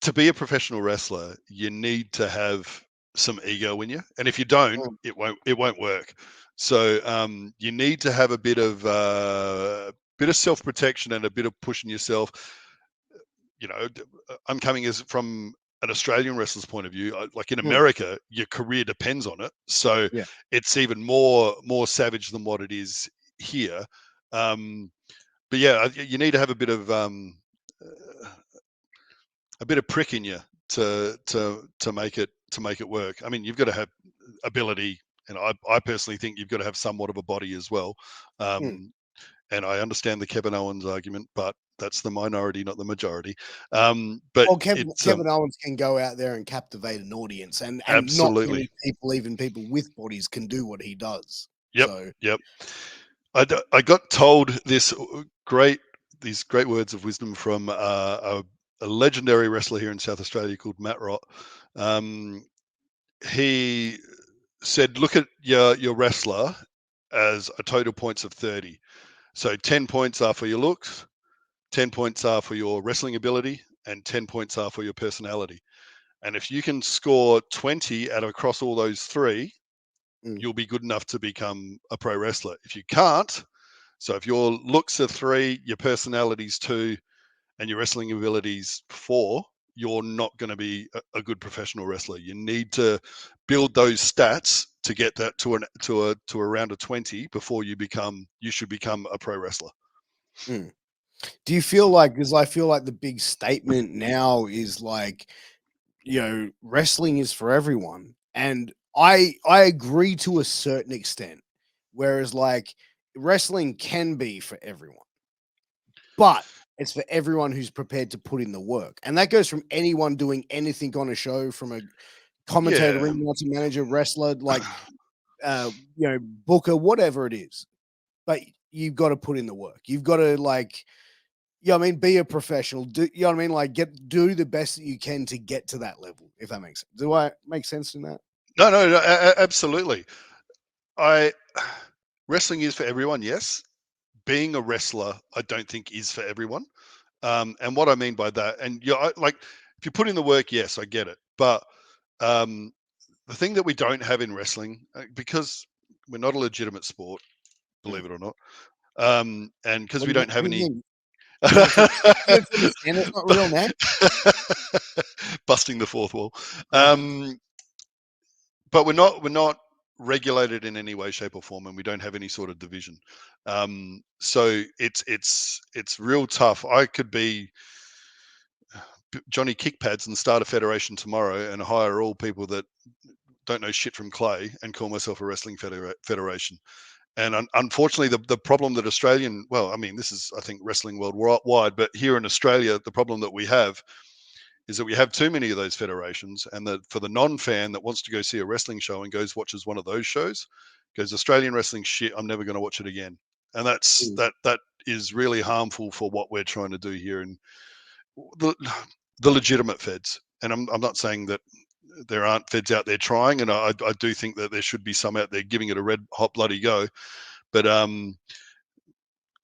to be a professional wrestler, you need to have some ego in you, and if you don't, Mm. it won't work. So you need to have a bit of self protection and a bit of pushing yourself. You know, I'm coming as from an Australian wrestler's point of view. Like in Mm. America, your career depends on it, so Yeah. it's even more savage than what it is here. But yeah, you need to have a bit of prick in you to make it work. I mean, you've got to have ability, and I personally think you've got to have somewhat of a body as well. Mm. And I understand the Kevin Owens argument, but that's the minority, not the majority. But Well, it's Kevin Owens can go out there and captivate an audience, and not absolutely. many people, even people with bodies, can do what he does. Yep, So, yep. I got told great these great words of wisdom from a legendary wrestler here in South Australia called Matt Rott. Um, he said, look at your wrestler as a total points of 30. So 10 points are for your looks, 10 points are for your wrestling ability, and 10 points are for your personality. And if you can score 20 out of across all those three, mm. you'll be good enough to become a pro wrestler. If you can't, so if your looks are 3, your personality's 2, and your wrestling abilities 4, you're not going to be a good professional wrestler. You need to build those stats to get that to a round of 20 before you should become a pro wrestler. Mm. Do you feel like, because I feel like the big statement now is like, wrestling is for everyone. And I agree to a certain extent. Whereas like wrestling can be for everyone, but it's for everyone who's prepared to put in the work. And that goes from anyone doing anything on a show, from a commentator, Yeah. ring announcer, manager, wrestler, like booker, whatever it is. But you've got to put in the work. You've got to like, be a professional. Do like do the best that you can to get to that level, if that makes sense. Do I make sense in that? No, absolutely. I Wrestling is for everyone, yes. Being a wrestler, I don't think is for everyone. And what I mean by that, and like if you put in the work, yes, I get it. But um, the thing that we don't have in wrestling, because we're not a legitimate sport, Mm. believe it or not, and because What we do you don't have what do you any. mean? You don't understand it's not real, man? Busting the fourth wall. Yeah. But we're not regulated in any way, shape, or form, and we don't have any sort of division. So it's real tough. I could be Johnny Kickpads and start a federation tomorrow and hire all people that don't know shit from clay and call myself a wrestling federation. And unfortunately, the problem that I mean, this is, I think, wrestling worldwide, but here in Australia, the problem that we have is that we have too many of those federations, and that for the non-fan that wants to go see a wrestling show and goes watches one of those shows, goes, Australian wrestling shit, I'm never going to watch it again. And Mm. that is really harmful for what we're trying to do here in the, the legitimate feds. And I'm not saying that there aren't feds out there trying, and I do think that there should be some out there giving it a red hot bloody go. But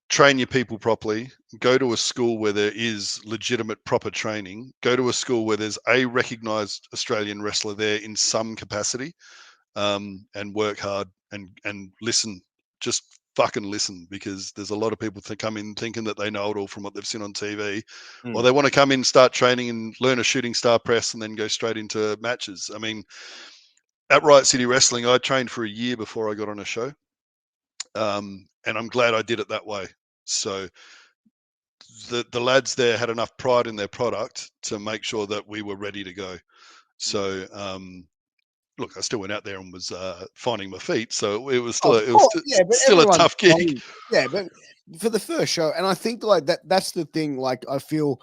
train your people properly, go to a school where there is legitimate proper training, go to a school where there's a recognized Australian wrestler there in some capacity, and work hard and listen. Just fucking listen, because there's a lot of people that come in thinking that they know it all from what they've seen on TV, or Mm. they want to come in, start training and learn a shooting star press and then go straight into matches. I mean, at Riot City Wrestling, I trained for a year before I got on a show, and I'm glad I did it that way. So the lads there had enough pride in their product to make sure that we were ready to go. Mm. So look, I still went out there and was finding my feet. So it was Of course, yeah, but still a everyone's tough gig. fine. Yeah, but for the first show, and I think like that's the thing. Like I feel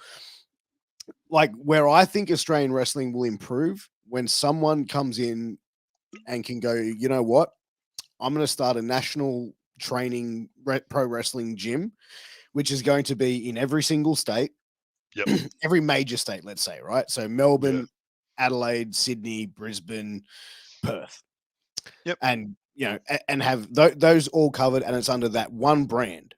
like where I think Australian wrestling will improve when someone comes in and can go, you know what? I'm going to start a national training pro wrestling gym, which is going to be in every single state, Yep. every major state, let's say, right? So Yeah. Melbourne, Adelaide, Sydney, Brisbane, Perth, Yep. and and have those all covered, and it's under that one brand.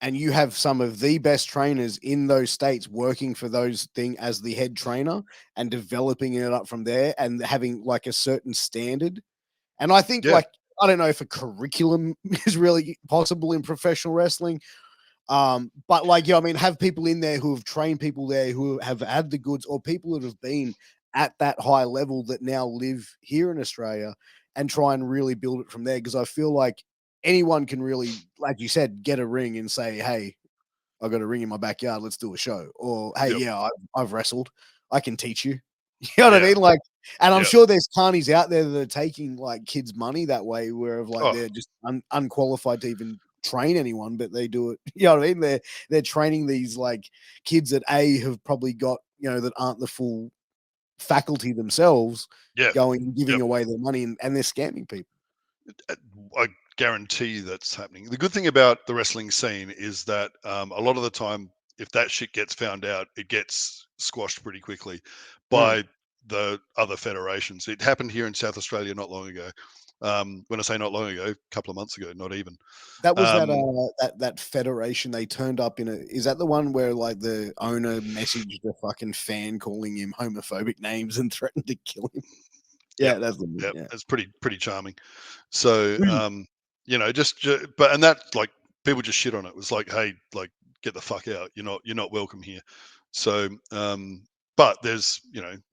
and you have some of the best trainers in those states working for those thing as the head trainer and developing it up from there and having like a certain standard. And I think Yeah, like I don't know if a curriculum is really possible in professional wrestling. But like, I mean, have people in there who have trained people there who have had the goods, or people that have been at that high level that now live here in Australia and try and really build it from there. Because I feel like anyone can really, like you said, get a ring and say, "Hey, I got a ring in my backyard. Let's do a show." Or, "Hey, yep, yeah, I've wrestled. I can teach you." You know what I yeah, mean? Like, and I'm yeah. sure there's carnies out there that are taking like kids' money that way, where of like Oh, they're just unqualified to even train anyone, but they do it. You know what I mean? They're training these like kids that have probably got that aren't the full faculty themselves, yeah, going and giving yep. away their money, and they're scamming people. Uh, I guarantee that's happening. The good thing about the wrestling scene is that a lot of the time, if that shit gets found out, it gets squashed pretty quickly Mm. by the other federations. It happened here in South Australia not long ago. When I say not long ago, a couple of months ago, not even. That was Um, that federation they turned up in a is that the one where, like, the owner messaged a fucking fan calling him homophobic names and threatened to kill him? yep, Yeah, that's the one, yep, yeah. it's pretty charming. So, Mm. but and that like people just shit on it. It was like, hey, like get the fuck out. You're not welcome here. So, but there's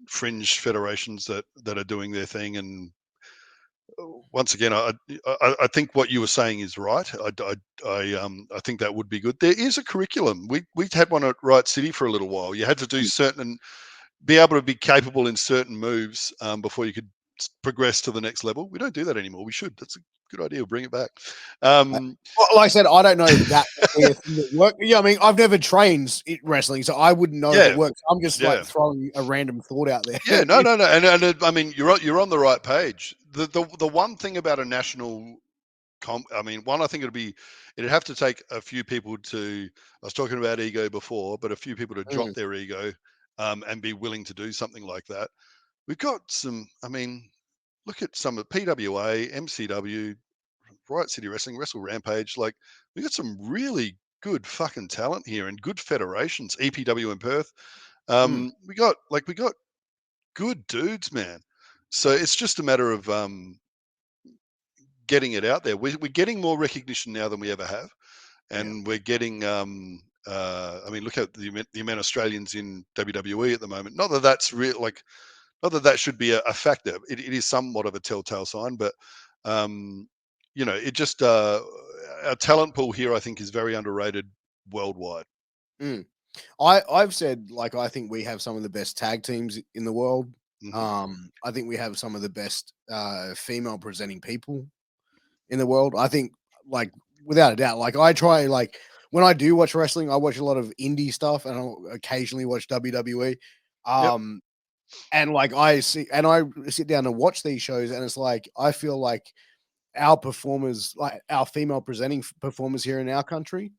fringe federations that are doing their thing, and once again, I think what you were saying is right. I think that would be good. There is a curriculum. We had one at Riot City for a little while. You had to do Mm. certain be able to be capable in certain moves before you could progress to the next level. We don't do that anymore. We should. That's a good idea. We'll bring it back. Uh, Um, well, like I said, I don't know if that would be a thing that work yeah, I mean, I've never trained wrestling, so I wouldn't know if it yeah, works. I'm just, like, yeah, throwing a random thought out there. yeah. No, no, no. And I mean, you're on the right page. The one thing about a national I mean, one, I think it'd have to take a few people to. I was talking about ego before, but a few people to drop Mm, their ego and be willing to do something like that. We've got some. I mean, look at some of PWA, MCW, Riot City Wrestling, Wrestle Rampage. Like we got some really good fucking talent here and good federations. EPW in Perth. mm, We got good dudes, man. So it's just a matter of getting it out there. We're getting more recognition now than we ever have, yeah, and we're getting. I mean, look at the amount of Australians in WWE at the moment. Not that that's real, like not that that should be a factor. It is somewhat of a telltale sign, but um, it just our talent pool here, I think, is very underrated worldwide. mm. I've said, like, I think we have some of the best tag teams in the world. Hmm. I think we have some of the best female presenting people in the world. I think, like, without a doubt, like, I try, like, when I do watch wrestling, I watch a lot of indie stuff and I'll occasionally watch WWE. Yep. Um, and like I sit down and watch these shows, and it's like I feel like our performers, like our female presenting performers here in our country,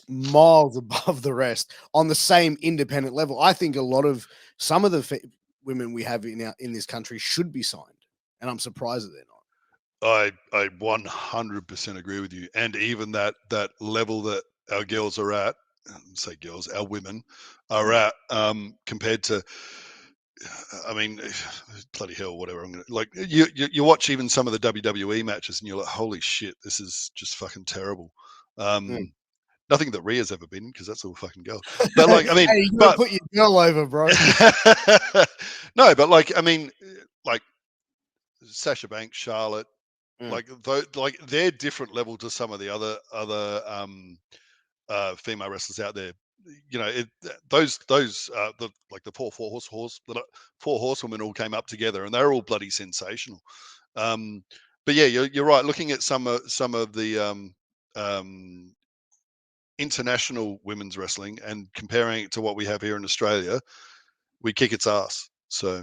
miles above the rest on the same independent level. I think a lot of some of the women we have in this country should be signed, and I'm surprised that they're not. I 100% agree with you, and even that level that our girls are at, say girls, our women are Mm. at, compared to, I mean, bloody hell, whatever. I'm gonna like you watch even some of the WWE matches, and you're like, holy shit, this is just fucking terrible. Mm. Um, Nothing that Rhea's ever been because that's all fucking girls. But Hey, like, I mean, you gotta but put your girl over, bro. no, but like, I mean, like Sasha Banks, Charlotte, Mm. like like they're different level to some of the other female wrestlers out there. Those the four horsewomen all came up together and they're all bloody sensational. Um, but yeah, you're right. Looking at some of the um, international women's wrestling and comparing it to what we have here in Australia, we kick its ass. So